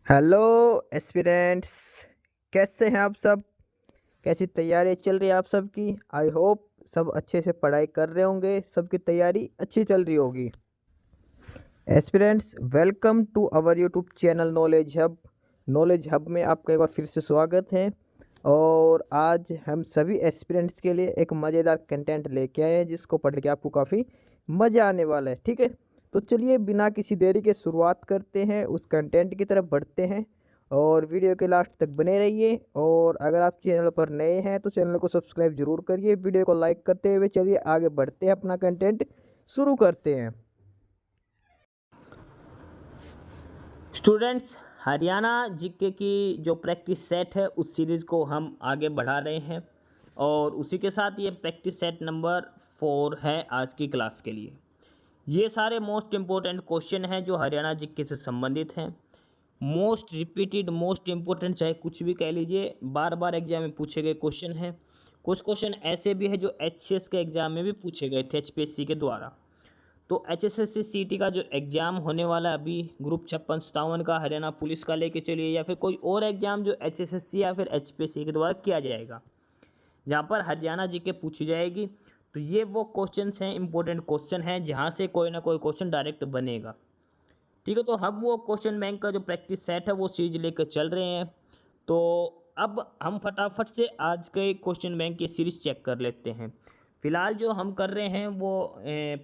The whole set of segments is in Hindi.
हेलो एस्पिरेंट्स, कैसे हैं आप सब? कैसी तैयारी चल रही है आप सबकी? आई होप सब अच्छे से पढ़ाई कर रहे होंगे, सबकी तैयारी अच्छी चल रही होगी। Aspirants, welcome to our YouTube channel knowledge hub. Knowledge hub में आपका एक बार फिर से स्वागत है। और आज हम सभी एस्पिरेंट्स के लिए एक मज़ेदार कंटेंट लेके आए हैं जिसको पढ़ के आपको काफ़ी मज़ा आने वाला है। ठीक है, तो चलिए बिना किसी देरी के शुरुआत करते हैं, उस कंटेंट की तरफ बढ़ते हैं। और वीडियो के लास्ट तक बने रहिए। और अगर आप चैनल पर नए हैं तो चैनल को सब्सक्राइब जरूर करिए। वीडियो को लाइक करते हुए चलिए आगे बढ़ते हैं, अपना कंटेंट शुरू करते हैं। स्टूडेंट्स, हरियाणा जीके की जो प्रैक्टिस सेट है उस सीरीज़ को हम आगे बढ़ा रहे हैं और उसी के साथ ये प्रैक्टिस सेट नंबर 4 है आज की क्लास के लिए। ये सारे मोस्ट इम्पोर्टेंट क्वेश्चन हैं जो हरियाणा जीके से संबंधित हैं। मोस्ट रिपीटेड, मोस्ट इम्पोर्टेंट, चाहे कुछ भी कह लीजिए, बार बार एग्जाम में पूछे गए क्वेश्चन हैं। कुछ क्वेश्चन ऐसे भी हैं जो एचसीएस के एग्ज़ाम में भी पूछे गए थे एचपीएससी के द्वारा। तो एचएसएससी सीटी का जो एग्ज़ाम होने वाला है अभी ग्रुप 56-57 का, हरियाणा पुलिस का लेके चलिए, या फिर कोई और एग्ज़ाम जो एचएसएससी या फिर एचपीएससी के द्वारा किया जाएगा जहाँ पर हरियाणा जीके पूछी जाएगी, तो ये वो क्वेश्चंस हैं, इंपॉर्टेंट क्वेश्चन हैं जहाँ से कोई ना कोई क्वेश्चन डायरेक्ट बनेगा। ठीक है, तो हम वो क्वेश्चन बैंक का जो प्रैक्टिस सेट है वो सीरीज लेकर चल रहे हैं। तो अब हम फटाफट से आज के क्वेश्चन बैंक की सीरीज चेक कर लेते हैं। फिलहाल जो हम कर रहे हैं वो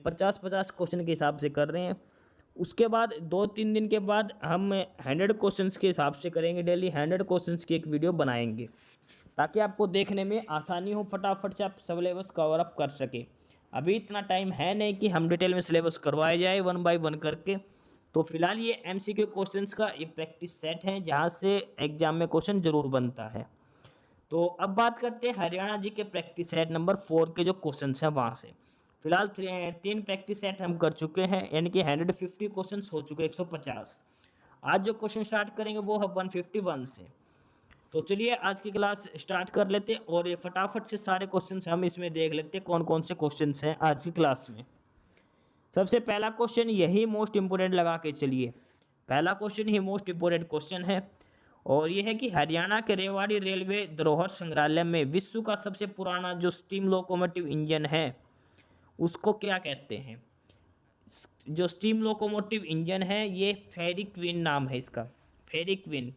50-50 क्वेश्चन के हिसाब से कर रहे हैं। उसके बाद 2-3 दिन के बाद हम 100 क्वेश्चंस के हिसाब से करेंगे। डेली 100 क्वेश्चंस की एक वीडियो बनाएंगे ताकि आपको देखने में आसानी हो, फटाफट से आप सिलेबस कवर अप कर सके। अभी इतना टाइम है नहीं कि हम डिटेल में सिलेबस करवाए जाए वन बाय वन करके। तो फिलहाल ये एमसीक्यू क्वेश्चंस का ये प्रैक्टिस सेट है जहाँ से एग्जाम में क्वेश्चन जरूर बनता है। तो अब बात करते हैं हरियाणा जी के प्रैक्टिस सेट नंबर 4 के जो क्वेश्चन हैं वहाँ से। फिलहाल 3 प्रैक्टिस सेट हम कर चुके हैं, यानी कि 150 क्वेश्चन हो चुके हैं, 150। आज जो क्वेश्चन स्टार्ट करेंगे वो है 151 से। तो चलिए आज की क्लास स्टार्ट कर लेते हैं और ये फटाफट से सारे क्वेश्चन हम इसमें देख लेते हैं कौन कौन से क्वेश्चन हैं आज की क्लास में। सबसे पहला क्वेश्चन यही मोस्ट इंपोर्टेंट लगा के चलिए। पहला क्वेश्चन ही मोस्ट इंपोर्टेंट क्वेश्चन है और ये है कि हरियाणा के रेवाड़ी रेलवे धरोहर संग्रहालय में विश्व का सबसे पुराना जो स्टीम लोकोमोटिव इंजन है उसको क्या कहते हैं? जो स्टीम लोकोमोटिव इंजन है ये फेरी क्वीन नाम है इसका। फेरी क्वीन,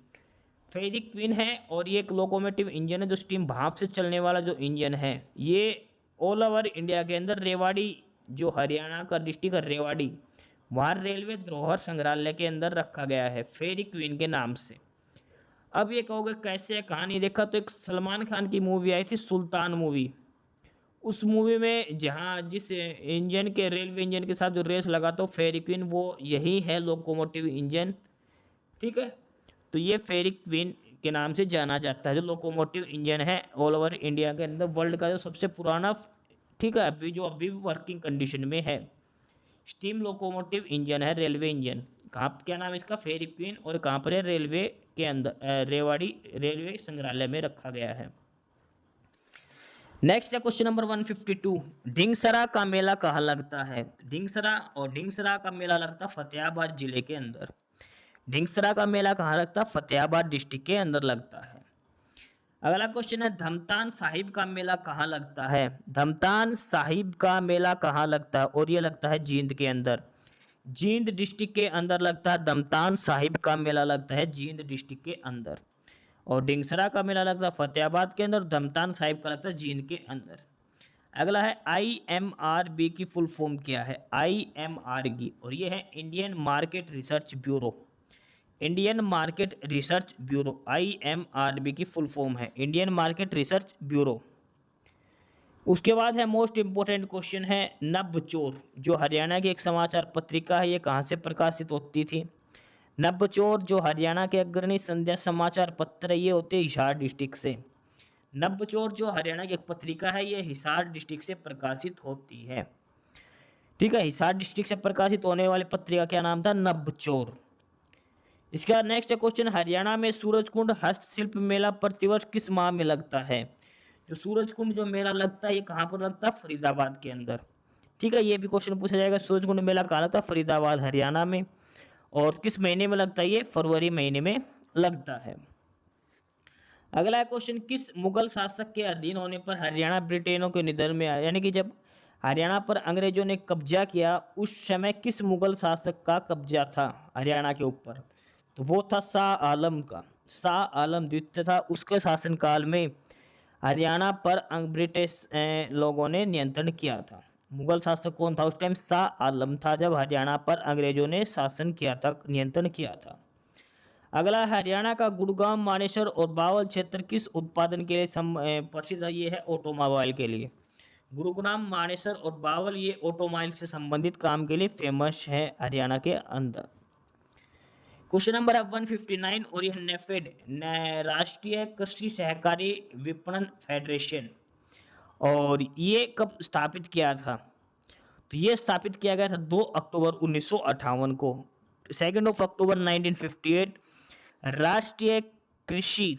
फेरी क्वीन है और ये एक लोकोमोटिव इंजन है जो स्टीम भाप से चलने वाला जो इंजन है। ये ऑल ओवर इंडिया के अंदर रेवाड़ी, जो हरियाणा का डिस्ट्रिक्ट है रेवाड़ी, वहाँ रेलवे धरोहर संग्रहालय के अंदर रखा गया है फेरी क्वीन के नाम से। अब ये कहोगे कैसे है कहानी? देखा तो एक सलमान खान की मूवी आई थी सुल्तान मूवी। उस मूवी में जहाँ जिस इंजन के, रेलवे इंजन के साथ जो रेस लगा तो फेरी क्वीन, वो यही है लोकोमोटिव इंजन। ठीक है, तो ये फेरी क्वीन के नाम से जाना जाता है जो लोकोमोटिव इंजन है ऑल ओवर इंडिया के अंदर, वर्ल्ड का जो सबसे पुराना। ठीक है, अभी वर्किंग कंडीशन में है स्टीम लोकोमोटिव इंजन है, रेलवे इंजन। कहाँ, क्या नाम है इसका? फेरी क्वीन। और कहाँ पर है? रेलवे के अंदर, रेवाड़ी रेलवे संग्रहालय में रखा गया है। नेक्स्ट है क्वेश्चन नंबर 152। ढिंगसरा का मेला कहाँ लगता है? ढिंगसरा का मेला लगता है फतेहाबाद जिले के अंदर। ढिंगसरा का मेला कहाँ लगता है? फतेहाबाद डिस्ट्रिक्ट के अंदर लगता है। अगला क्वेश्चन है धमतान साहिब का मेला कहाँ लगता है? धमतान साहिब का मेला कहाँ लगता है? और ये लगता है जींद के अंदर। जींद डिस्ट्रिक्ट के अंदर लगता है धमतान साहिब का मेला, लगता है जींद डिस्ट्रिक्ट के अंदर। और ढिंगसरा का मेला लगता है फतेहाबाद के अंदर, धमतान साहिब का लगता है जींद के अंदर। अगला है IMRB की फुल फॉर्म क्या है? IMRB, और ये है Indian market research bureau. Indian market research bureau, IMRB की फुल फॉर्म है इंडियन मार्केट रिसर्च ब्यूरो। उसके बाद है मोस्ट इंपोर्टेंट क्वेश्चन है नबचोर, जो हरियाणा की एक समाचार पत्रिका है, ये कहाँ से प्रकाशित होती थी? नबचोर जो हरियाणा के अग्रणी संध्या समाचार पत्र है ये होते हैं हिसार डिस्ट्रिक्ट से। नबचोर जो हरियाणा की एक पत्रिका है ये हिसार डिस्ट्रिक्ट से प्रकाशित होती है। ठीक है, हिसार डिस्ट्रिक्ट से प्रकाशित होने वाली पत्रिका क्या नाम था? नबचोर। इसके बाद नेक्स्ट क्वेश्चन, हरियाणा में सूरजकुंड हस्तशिल्प मेला प्रतिवर्ष किस माह में लगता है? जो सूरजकुंड जो मेला लगता है ये कहाँ पर लगता है? फरीदाबाद के अंदर। ठीक है, ये भी क्वेश्चन पूछा जाएगा, सूरजकुंड मेला कहाँ लगता है? फरीदाबाद, हरियाणा में। और किस महीने में लगता है? ये फरवरी महीने में लगता है। अगला क्वेश्चन, किस मुगल शासक के अधीन होने पर हरियाणा ब्रिटेनों के निधन में आया? यानी कि जब हरियाणा पर अंग्रेजों ने कब्जा किया उस समय किस मुगल शासक का कब्जा था हरियाणा के ऊपर? तो वो था शाह आलम का। शाह आलम द्वितीय था, उसके शासनकाल में हरियाणा पर ब्रिटिश लोगों ने नियंत्रण किया था। मुगल शासक कौन था उस टाइम? शाह आलम था, जब हरियाणा पर अंग्रेजों ने शासन किया था, नियंत्रण किया था। अगला, हरियाणा का गुड़गांव, मानेसर और बावल क्षेत्र किस उत्पादन के लिए प्रसिद्ध है? ये है ऑटोमोबाइल के लिए। गुरुग्राम, मानेसर और बावल ये ऑटोमोबाइल से संबंधित काम के लिए फेमस है हरियाणा के अंदर। क्वेश्चन नंबर है 159 और यह नेफेड, राष्ट्रीय कृषि सहकारी विपणन फेडरेशन, और ये कब स्थापित किया था? तो ये स्थापित किया गया था 2 अक्टूबर 1958 को। 2 अक्टूबर 1958 राष्ट्रीय कृषि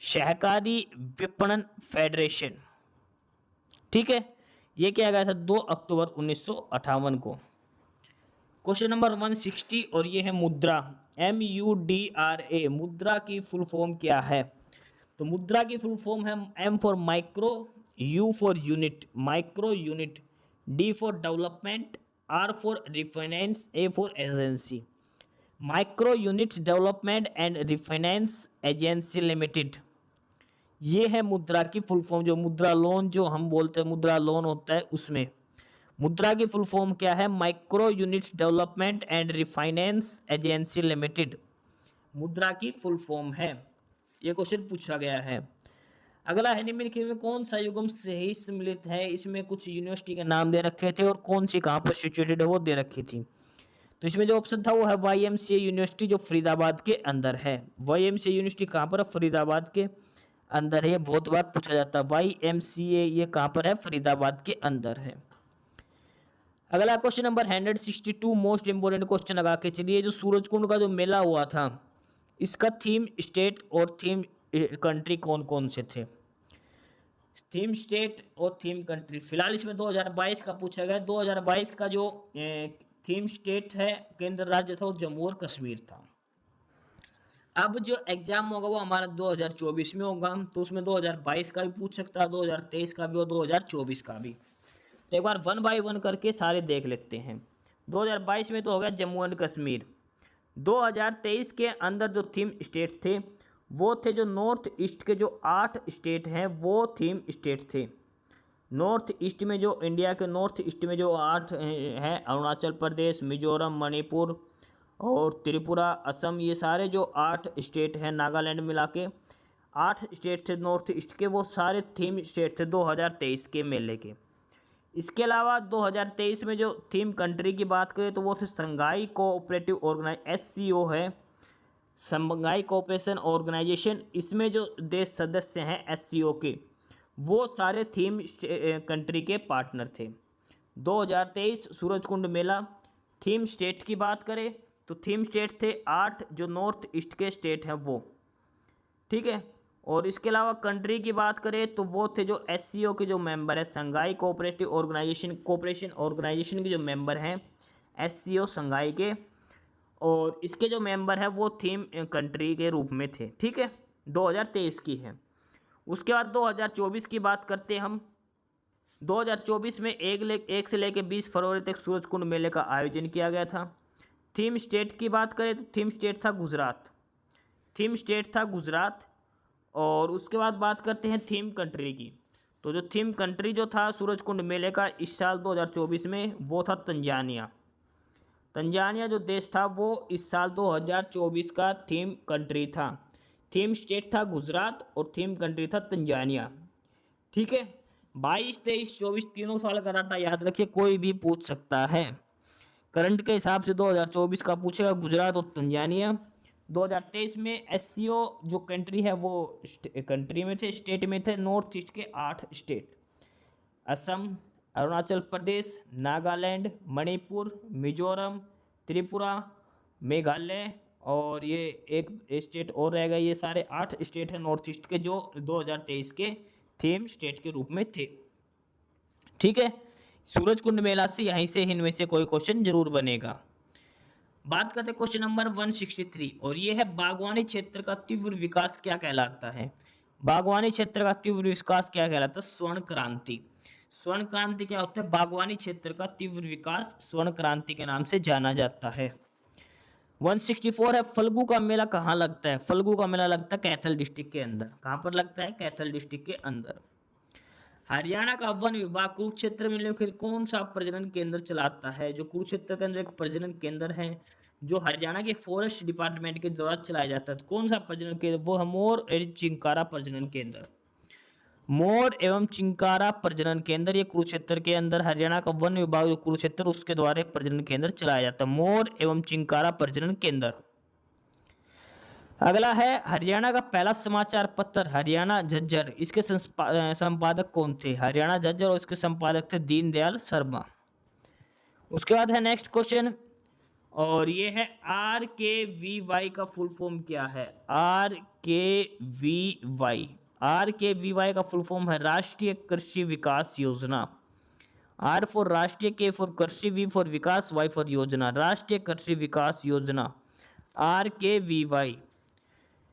सहकारी विपणन फेडरेशन, ठीक है, ये किया गया था 2 अक्टूबर 1958 को। क्वेश्चन नंबर 160 और ये है मुद्रा, MUDRA, मुद्रा की फुल फॉर्म क्या है? तो मुद्रा की फुल फॉर्म है M for micro, U for unit, micro unit, D for development, R for refinance, A for agency. Micro unit development and refinance agency limited, ये है मुद्रा की फुल फॉर्म। जो मुद्रा लोन जो हम बोलते हैं मुद्रा लोन होता है, उसमें मुद्रा की फुल फॉर्म क्या है? Micro unit development and refinance agency limited, मुद्रा की फुल फॉर्म है। ये क्वेश्चन पूछा गया है। अगला है, निम्नलिखित में कौन सा युग्म सही सम्मिलित है? इसमें कुछ यूनिवर्सिटी के नाम दे रखे थे और कौन सी कहाँ पर सिचुएटेड है वो दे रखी थी। तो इसमें जो ऑप्शन था वो है YMCA यूनिवर्सिटी, जो फरीदाबाद के अंदर है। YMCA यूनिवर्सिटी कहाँ पर है? फरीदाबाद के अंदर है। ये बहुत बार पूछा जाता है, YMCA ये कहाँ पर है? फरीदाबाद के अंदर है। अगला question number 162, most important question लगा के चलिए। जो सूरजकुंड का जो मेला हुआ था, इसका थीम स्टेट और थीम कंट्री कौन कौन से थे? थीम स्टेट और थीम कंट्री फिलहाल इसमें 2022 का पूछा गया। 2022 का जो थीम स्टेट है, केंद्र राज्य था, वो जम्मू और कश्मीर था। अब जो एग्जाम होगा वो हमारा 2024 में होगा, तो उसमें 2022 का भी पूछ सकता है, 2023 का भी और 2024 का भी। तो एक बार 1 बाय 1 करके सारे देख लेते हैं। 2022 में तो हो गया जम्मू एंड कश्मीर। 2023 के अंदर जो थीम स्टेट थे वो थे जो नॉर्थ ईस्ट के जो 8 स्टेट हैं, वो थीम स्टेट थे। नॉर्थ ईस्ट में जो इंडिया के नॉर्थ ईस्ट में जो 8 हैं, अरुणाचल प्रदेश, मिजोरम, मणिपुर और त्रिपुरा, असम, ये सारे जो 8 स्टेट हैं, नागालैंड मिला के 8 स्टेट थे नॉर्थ ईस्ट के, वो सारे थीम स्टेट थे 2023 के मेले के। इसके अलावा 2023 में जो थीम कंट्री की बात करें तो वो थे शंघाई कोऑपरेटिव SCO है, शंघाई कोऑपरेशन ऑर्गेनाइजेशन। इसमें जो देश सदस्य हैं SCO के, वो सारे थीम कंट्री के पार्टनर थे। 2023 सूरजकुंड मेला। थीम स्टेट की बात करें तो थीम स्टेट थे 8 जो नॉर्थ ईस्ट के स्टेट हैं वो, ठीक है। और इसके अलावा कंट्री की बात करें तो वो थे जो SCO के जो मेंबर है, शंघाई कोऑपरेटिव ऑर्गेनाइजेशन ऑर्गेनाइजेशन के जो मेंबर हैं SCO शंघाई के, और इसके जो मेंबर हैं वो थीम कंट्री के रूप में थे, ठीक है। 2023 की है। उसके बाद 2024 की बात करते हैं हम। 2024 में 1 से लेकर 20 फरवरी तक सूरजकुंड मेले का आयोजन किया गया था। थीम स्टेट की बात करें तो थीम स्टेट था गुजरात, थीम स्टेट था गुजरात। और उसके बाद बात करते हैं थीम कंट्री की। तो जो थीम कंट्री जो था सूरजकुंड मेले का इस साल 2024 में, वो था तंजानिया। तंजानिया जो देश था वो इस साल 2024 का थीम कंट्री था। थीम स्टेट था गुजरात और थीम कंट्री था तंजानिया, ठीक है। 22, 23, 24 तीनों साल का डाटा याद रखिए, कोई भी पूछ सकता है। करंट के हिसाब से 2024 का पूछेगा गुजरात और तंजानिया। 2023 में SCO जो कंट्री है वो कंट्री में थे, स्टेट में थे नॉर्थ ईस्ट के 8 स्टेट, असम, अरुणाचल प्रदेश, नागालैंड, मणिपुर, मिजोरम, त्रिपुरा, मेघालय, और ये एक स्टेट और रहेगा। ये सारे 8 स्टेट हैं नॉर्थ ईस्ट के जो 2023 के थीम स्टेट के रूप में थे, ठीक है। सूरजकुंड मेला से यहीं से इनमें से कोई क्वेश्चन जरूर बनेगा। बात करते हैं क्वेश्चन नंबर 163 और ये है बागवानी क्षेत्र का तीव्र विकास क्या कहलाता है। बागवानी क्षेत्र का तीव्र विकास क्या कहलाता है? स्वर्ण क्रांति। स्वर्ण क्रांति क्या होता है? बागवानी क्षेत्र का तीव्र विकास स्वर्ण क्रांति के नाम से जाना जाता है। 164 है फल्गु का मेला कहाँ लगता है? फल्गु का मेला लगता है कैथल डिस्ट्रिक्ट के अंदर। कहाँ पर लगता है? कैथल डिस्ट्रिक्ट के अंदर। हरियाणा का वन विभाग कुरुक्षेत्र में निम्नलिखित कौन सा प्रजनन केंद्र चलाता है? जो कुरुक्षेत्र के अंदर एक प्रजनन केंद्र है जो हरियाणा के फॉरेस्ट डिपार्टमेंट के द्वारा चलाया जाता है। तो कौन सा प्रजनन केंद्र? वो है मोर एवं चिंकारा प्रजनन केंद्र। मोर एवं चिंकारा प्रजनन केंद्र ये कुरुक्षेत्र के अंदर हरियाणा का वन विभाग जो कुरुक्षेत्र उसके द्वारा एक प्रजनन केंद्र चलाया जाता है, मोर एवं चिंकारा प्रजनन केंद्र। अगला है हरियाणा का पहला समाचार पत्र हरियाणा झज्जर, इसके संपादक कौन थे? हरियाणा झज्जर और इसके संपादक थे दीनदयाल शर्मा। उसके बाद है नेक्स्ट क्वेश्चन और ये है RKVY का फुल फॉर्म क्या है? RKVY, RKVY का फुल फॉर्म है राष्ट्रीय कृषि विकास योजना। R फॉर राष्ट्रीय, K फॉर कृषि, V for Vikas, Y for योजना। राष्ट्रीय कृषि विकास योजना RKVY।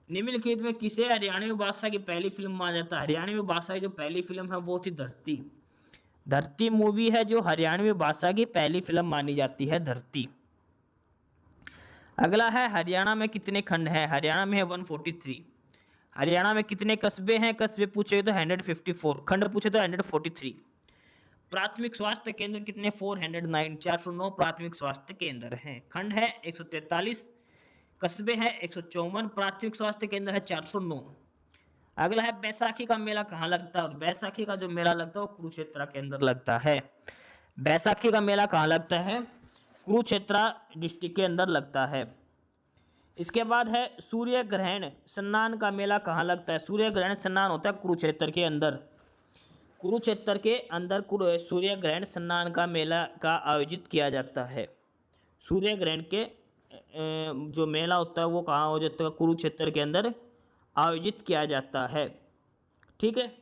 निम्नलिखित में किसे हरियाणवी भाषा की पहली फिल्म माना जाता है? हरियाणवी भाषा की जो पहली फिल्म है वो थी धरती। धरती मूवी है जो हरियाणवी भाषा की पहली फिल्म मानी जाती है, धरती। अगला है हरियाणा में कितने खंड हैं? हरियाणा में है 143। हरियाणा में कितने कस्बे हैं? कस्बे पूछे तो 154, खंड पूछे तो 143। प्राथमिक स्वास्थ्य केंद्र कितने? 409, 409 प्राथमिक स्वास्थ्य केंद्र हैं। खंड है 143, कस्बे हैं 154, प्राथमिक स्वास्थ्य केंद्र है 409। अगला है बैसाखी का मेला कहाँ लगता है? और बैसाखी का जो मेला लगता है वो कुरुक्षेत्र के अंदर लगता है। बैसाखी का मेला कहाँ लगता है? कुरुक्षेत्र डिस्ट्रिक्ट के अंदर लगता है। इसके बाद है सूर्य ग्रहण स्नान का मेला कहाँ लगता है? सूर्य ग्रहण स्नान होता है कुरुक्षेत्र के अंदर। कुरुक्षेत्र के अंदर सूर्य ग्रहण स्नान का मेला का आयोजित किया जाता है। सूर्य ग्रहण के जो मेला होता है वो कहाँ हो जाता है? कुरुक्षेत्र के अंदर आयोजित किया जाता है। ठीक है।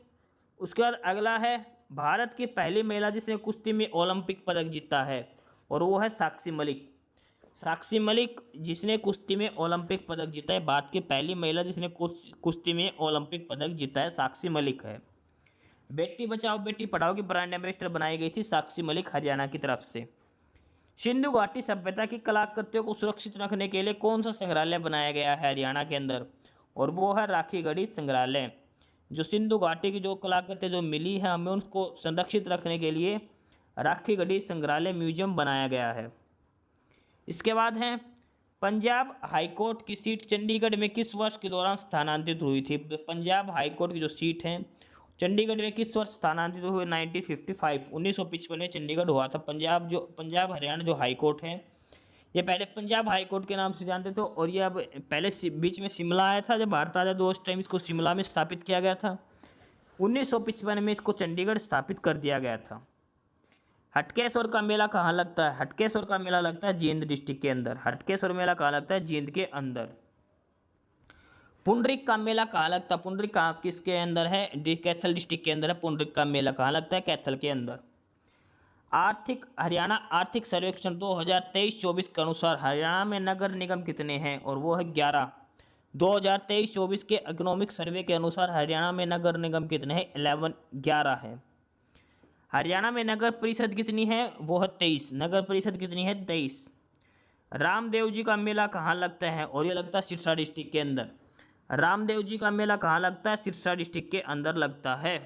उसके बाद अगला है भारत की पहली महिला जिसने कुश्ती में ओलंपिक पदक जीता है और वो है साक्षी मलिक। साक्षी मलिक जिसने कुश्ती में ओलंपिक पदक जीता है, भारत की पहली महिला जिसने कुश्ती में ओलंपिक पदक जीता है साक्षी मलिक है। बेटी बचाओ बेटी पढ़ाओ की ब्रांड एम्बेसडर बनाई गई थी साक्षी मलिक हरियाणा की तरफ से। सिंधु घाटी सभ्यता की कलाकृतियों को सुरक्षित रखने के लिए कौन सा संग्रहालय बनाया गया है हरियाणा के अंदर? और वो है राखीगढ़ी संग्रहालय। जो सिंधु घाटी की जो कलाकृतियाँ जो मिली है हमें उसको संरक्षित रखने के लिए राखीगढ़ी संग्रहालय म्यूजियम बनाया गया है। इसके बाद है पंजाब हाईकोर्ट की सीट चंडीगढ़ में किस वर्ष के दौरान स्थानांतरित हुई थी? पंजाब हाईकोर्ट की जो सीट है चंडीगढ़ में किस वर्ष स्थानांतरित हुए? 1955, 1955 में चंडीगढ़ हुआ था। पंजाब हरियाणा जो हाईकोर्ट है ये पहले पंजाब हाईकोर्ट के नाम से जानते थे और ये अब पहले बीच में शिमला आया था जब भारत आज़ाद हुआ उस टाइम इसको शिमला में स्थापित किया गया था। 1955 में इसको चंडीगढ़ स्थापित कर दिया गया था। हटकेश्वर का मेला कहाँ लगता है? हटकेश्वर का मेला लगता है जींद डिस्ट्रिक्ट के अंदर। हटकेश्वर मेला कहाँ लगता है? जींद के अंदर। पुंडरिक का मेला कहाँ लगता है? पुंडरिक कहाँ किसके अंदर है? कैथल डिस्ट्रिक्ट के अंदर है। पुंडरिक का मेला कहाँ लगता है? कैथल के अंदर। हरियाणा आर्थिक सर्वेक्षण 2023-24 के अनुसार हरियाणा में नगर निगम कितने हैं? और वो है 11। 2023-24 के इकोनॉमिक सर्वे के अनुसार हरियाणा में नगर निगम कितने हैं? 11 है। हरियाणा में नगर परिषद कितनी है? वो है 23। नगर परिषद कितनी है? 23। रामदेव जी का मेला कहाँ लगता है? और ये लगता है सिरसा डिस्ट्रिक्ट के अंदर। रामदेव जी का मेला कहाँ लगता है? सिरसा डिस्ट्रिक्ट के अंदर लगता है।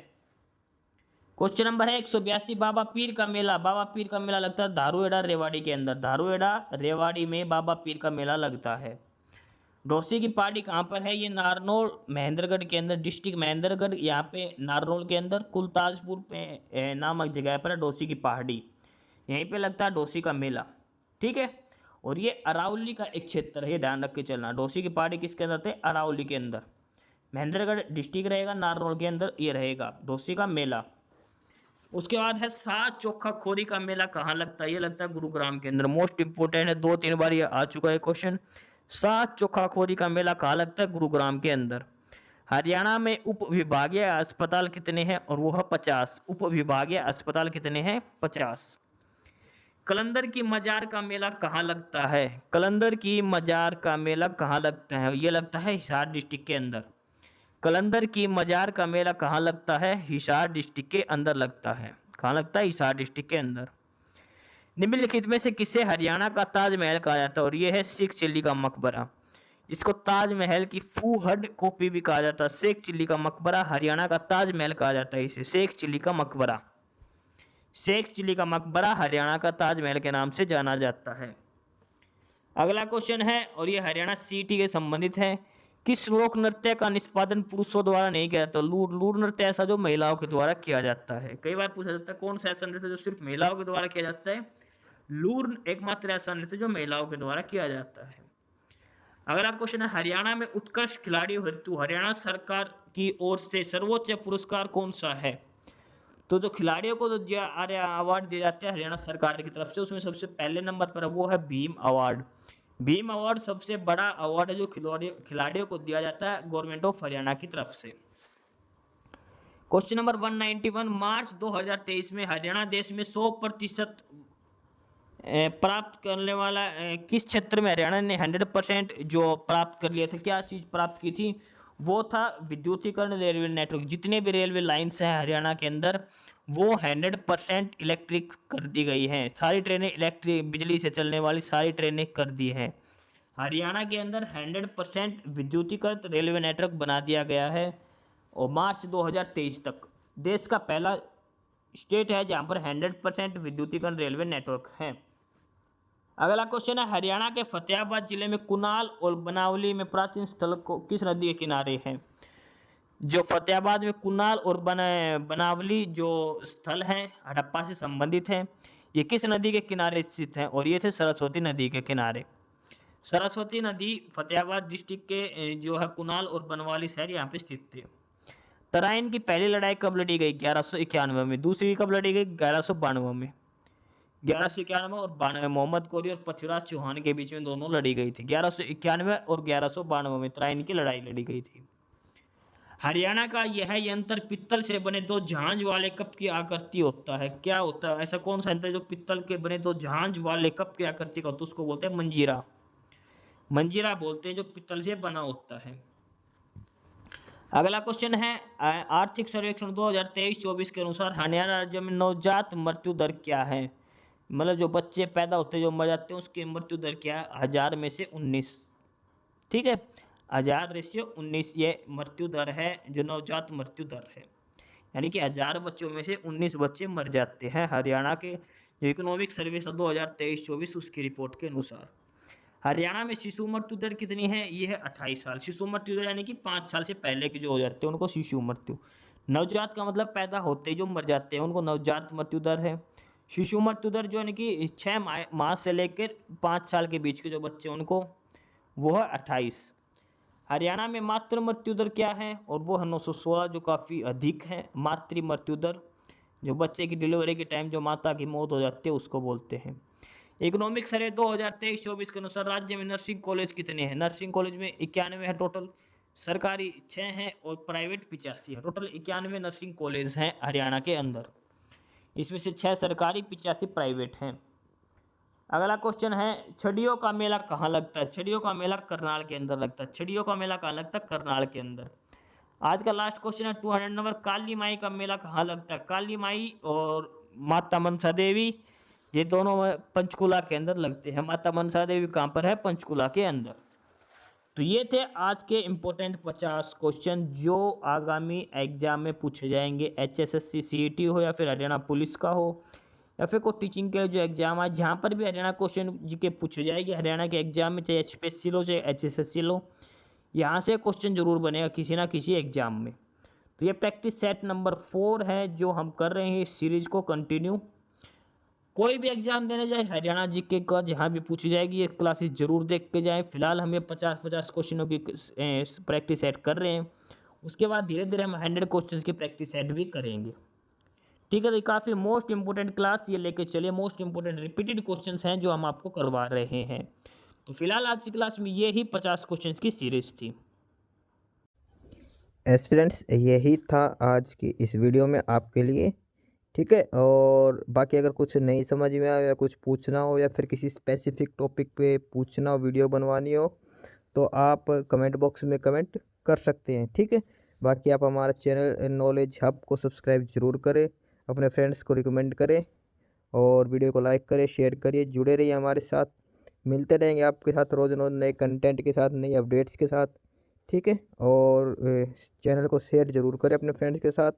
क्वेश्चन नंबर है 182 बाबा पीर का मेला। बाबा पीर का मेला लगता है धारूहेड़ा रेवाड़ी के अंदर। धारूहेड़ा रेवाड़ी में बाबा पीर का मेला लगता है। डोसी की पहाड़ी कहाँ पर है? ये नारनौल महेंद्रगढ़ के अंदर, डिस्ट्रिक्ट महेंद्रगढ़, यहाँ पे नारनौल के अंदर कुलताजपुर पे नामक जगह पर है डोसी की पहाड़ी, यहीं पे लगता है डोसी का मेला। ठीक है। और ये अरावली का एक क्षेत्र है, ये ध्यान रख के चलना। डोसी की पहाड़ी किसके अंदर थे? अरावली के अंदर। महेंद्रगढ़ डिस्ट्रिक्ट रहेगा, नारनौल के अंदर ये रहेगा डोसी का मेला। उसके बाद है सात चोखा खोरी का मेला कहाँ लगता है? ये लगता है गुरुग्राम के अंदर। मोस्ट इंपोर्टेंट है, 2-3 बार ये आ चुका है क्वेश्चन। सात चोखा खोरी का मेला कहाँ लगता है? गुरुग्राम के अंदर। हरियाणा में उप विभागीय अस्पताल कितने हैं? और वो है 50। उप विभागीय अस्पताल कितने हैं? 50। कलंदर की मजार का मेला कहाँ लगता है? कलंदर की मजार का मेला कहाँ लगता है? ये लगता है हिसार डिस्ट्रिक्ट के अंदर। कलंदर की मजार का मेला कहाँ लगता है? हिसार डिस्ट्रिक्ट के अंदर लगता है। कहाँ लगता है? हिसार डिस्ट्रिक्ट के अंदर। निम्नलिखित में से किसे हरियाणा का ताजमहल कहा जाता है? और ये है शेख चिल्ली का मकबरा। इसको ताजमहल की फूहड कॉपी भी कहा जाता है। शेख चिल्ली का मकबरा हरियाणा का ताजमहल कहा जाता है इसे। शेख चिल्ली का मकबरा। शेख चिल्ली का मकबरा हरियाणा का ताजमहल के नाम से जाना जाता है। अगला क्वेश्चन है और ये हरियाणा सीटी के संबंधित है। किस लोक नृत्य का निष्पादन पुरुषों द्वारा नहीं किया जाता? लूर नृत्य ऐसा जो महिलाओं के द्वारा किया जाता है। कई बार पूछा जाता है कौन सा ऐसा नृत्य जो सिर्फ महिलाओं के द्वारा किया जाता है? लूर एकमात्र ऐसा नृत्य जो महिलाओं के द्वारा किया जाता है। अगला क्वेश्चन है हरियाणा में उत्कृष्ट खिलाड़ी हेतु हरियाणा सरकार की ओर से सर्वोच्च पुरस्कार कौन सा है? तो जो खिलाड़ियों को जो अवार्ड दिए जाते हैं हरियाणा सरकार की तरफ से, उसमें सबसे पहले नंबर पर वो है भीम अवार्ड। भीम अवार्ड सबसे बड़ा अवार्ड है जो खिलाड़ियों को दिया जाता है गवर्नमेंट ऑफ हरियाणा की तरफ से। क्वेश्चन नंबर 191, मार्च 2023 में हरियाणा देश में 100% प्राप्त करने वाला किस क्षेत्र में हरियाणा ने 100% जो प्राप्त कर लिया था? क्या चीज़ प्राप्त की थी? वो था विद्युतीकरण रेलवे नेटवर्क। जितने भी रेलवे लाइन्स हैं हरियाणा के अंदर वो 100% इलेक्ट्रिक कर दी गई हैं। सारी ट्रेनें इलेक्ट्रिक बिजली से चलने वाली सारी ट्रेनें कर दी हैं। हरियाणा के अंदर 100% विद्युतीकृत रेलवे नेटवर्क बना दिया गया है और मार्च 2023 तक देश का पहला स्टेट है जहाँ पर 100% विद्युतीकरण रेलवे नेटवर्क है। अगला क्वेश्चन है हरियाणा के फतेहाबाद जिले में कुनाल और बनावली में प्राचीन स्थल को किस नदी के किनारे हैं? जो फतेहाबाद में कुनाल और बनावली जो स्थल हैं हड़प्पा से संबंधित हैं, ये किस नदी के किनारे स्थित हैं? और ये थे सरस्वती नदी के किनारे। सरस्वती नदी फतेहाबाद डिस्ट्रिक्ट के जो है कुनाल और बनवाली शहर यहाँ पे स्थित थे। तराइन की पहली लड़ाई कब लड़ी गई? 1191 में। दूसरी कब लड़ी गई? 1192 में। 1191 और 92 मोहम्मद कोरी और पृथ्वीराज चौहान के बीच में दोनों लड़ी गई थी। 1191 और 1192 में तराइन की लड़ाई लड़ी गई थी। हरियाणा का यह यंत्र पित्तल से बने दो झांझ वाले कप की आकृति होता है। क्या होता है? ऐसा कौन सा यंत्र है जो पित्तल के बने दो झांझ वाले कप की आकृति का होता है? उसको बोलते हैं मंजीरा। मंजीरा बोलते हैं जो पित्तल से बना होता है। अगला क्वेश्चन है आर्थिक सर्वेक्षण 2023-24 के अनुसार हरियाणा राज्य में नवजात मृत्यु दर क्या है? मतलब जो बच्चे पैदा होते हैं जो मर जाते हैं उसकी मृत्यु दर क्या है? 1000 में से 19। ठीक है, 1000/19 ये मृत्यु दर है जो नवजात मृत्यु दर है। यानी कि 1000 बच्चों में से 19 बच्चे मर जाते हैं हरियाणा के जो इकोनॉमिक सर्वे 2023-24 उसकी रिपोर्ट के अनुसार। हरियाणा में शिशु मृत्यु दर कितनी है? ये है 28 साल। शिशु मृत्यु दर यानी कि 5 साल से पहले के जो हो जाते हैं उनको शिशु मृत्यु। नवजात का मतलब पैदा होते ही जो मर जाते हैं उनको नवजात मृत्यु दर है। शिशु मृत्यु दर जो यानी कि 6 माह से लेकर 5 साल के बीच के जो बच्चे उनको वो है 28। हरियाणा में मातृ मृत्यु दर क्या है? और वो है 916 जो काफ़ी अधिक है। मातृ मृत्यु दर जो बच्चे की डिलीवरी के टाइम जो माता की मौत हो जाती है उसको बोलते हैं। इकोनॉमिक सर्वे 2023-24 के अनुसार राज्य में नर्सिंग कॉलेज कितने हैं? नर्सिंग कॉलेज में 91 है टोटल, सरकारी 6 हैं और प्राइवेट 85 है। टोटल 91 नर्सिंग कॉलेज हैं हरियाणा के अंदर, इसमें से 6 सरकारी 85 प्राइवेट हैं। अगला क्वेश्चन है छड़ियों का मेला कहाँ लगता है? छड़ियों का मेला करनाल के अंदर लगता है। छड़ियों का मेला कहाँ लगता है? करनाल के अंदर। आज का लास्ट क्वेश्चन है 200 नंबर, काली माई का मेला कहाँ लगता है? काली माई और माता मनसा देवी ये दोनों पंचकुला के अंदर लगते हैं। माता मनसा देवी कहाँ पर है? पंचकुला के अंदर। तो ये थे आज के इम्पोर्टेंट 50 क्वेश्चन जो आगामी एग्जाम में पूछे जाएंगे। HSSC CET हो या फिर हरियाणा पुलिस का हो या फिर कोई टीचिंग के जो एग्जाम है जहाँ पर भी हरियाणा क्वेश्चन जीके पूछे जाएंगे हरियाणा के एग्जाम में, चाहे HPSC लो चाहे HSSC लो, यहाँ से क्वेश्चन जरूर बनेगा किसी ना किसी एग्जाम में। तो ये प्रैक्टिस सेट नंबर 4 है जो हम कर रहे हैं इस सीरीज को कंटिन्यू। कोई भी एग्जाम देने जाए हरियाणा जीके का जहाँ भी पूछी जाएगी ये क्लासेस जरूर देख के जाएं। फिलहाल हम ये 50-50 क्वेश्चनों की प्रैक्टिस सेट कर रहे हैं, उसके बाद धीरे धीरे हम 100 क्वेश्चंस की प्रैक्टिस सेट भी करेंगे। ठीक है, तो काफ़ी मोस्ट इंपॉर्टेंट क्लास ये लेके चलिए। मोस्ट इंपॉर्टेंट रिपीटेड क्वेश्चंस हैं जो हम आपको करवा रहे हैं। तो फिलहाल आज की क्लास में ये ही 50 क्वेश्चंस की सीरीज थी। एस्पिरेंट्स यही था आज की इस वीडियो में आपके लिए। ठीक है। और बाकी अगर कुछ नहीं समझ में आया या कुछ पूछना हो या फिर किसी स्पेसिफिक टॉपिक पे पूछना हो, वीडियो बनवानी हो, तो आप कमेंट बॉक्स में कमेंट कर सकते हैं। ठीक है। बाकी आप हमारा चैनल नॉलेज हब को सब्सक्राइब ज़रूर करें, अपने फ्रेंड्स को रिकमेंड करें और वीडियो को लाइक करें, शेयर करिए, जुड़े रहिए हमारे साथ। मिलते रहेंगे आपके साथ रोज़ रोज़ नए कंटेंट के साथ, नई अपडेट्स के साथ। ठीक है। और चैनल को शेयर ज़रूर करें अपने फ्रेंड्स के साथ।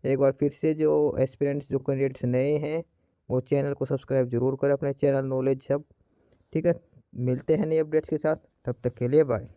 एक बार फिर से जो एस्पिरेंट्स, जो कैंडिडेट्स नए हैं, वो चैनल को सब्सक्राइब ज़रूर करें, अपने चैनल नॉलेज हब। ठीक है। मिलते हैं नए अपडेट्स के साथ, तब तक के लिए बाय।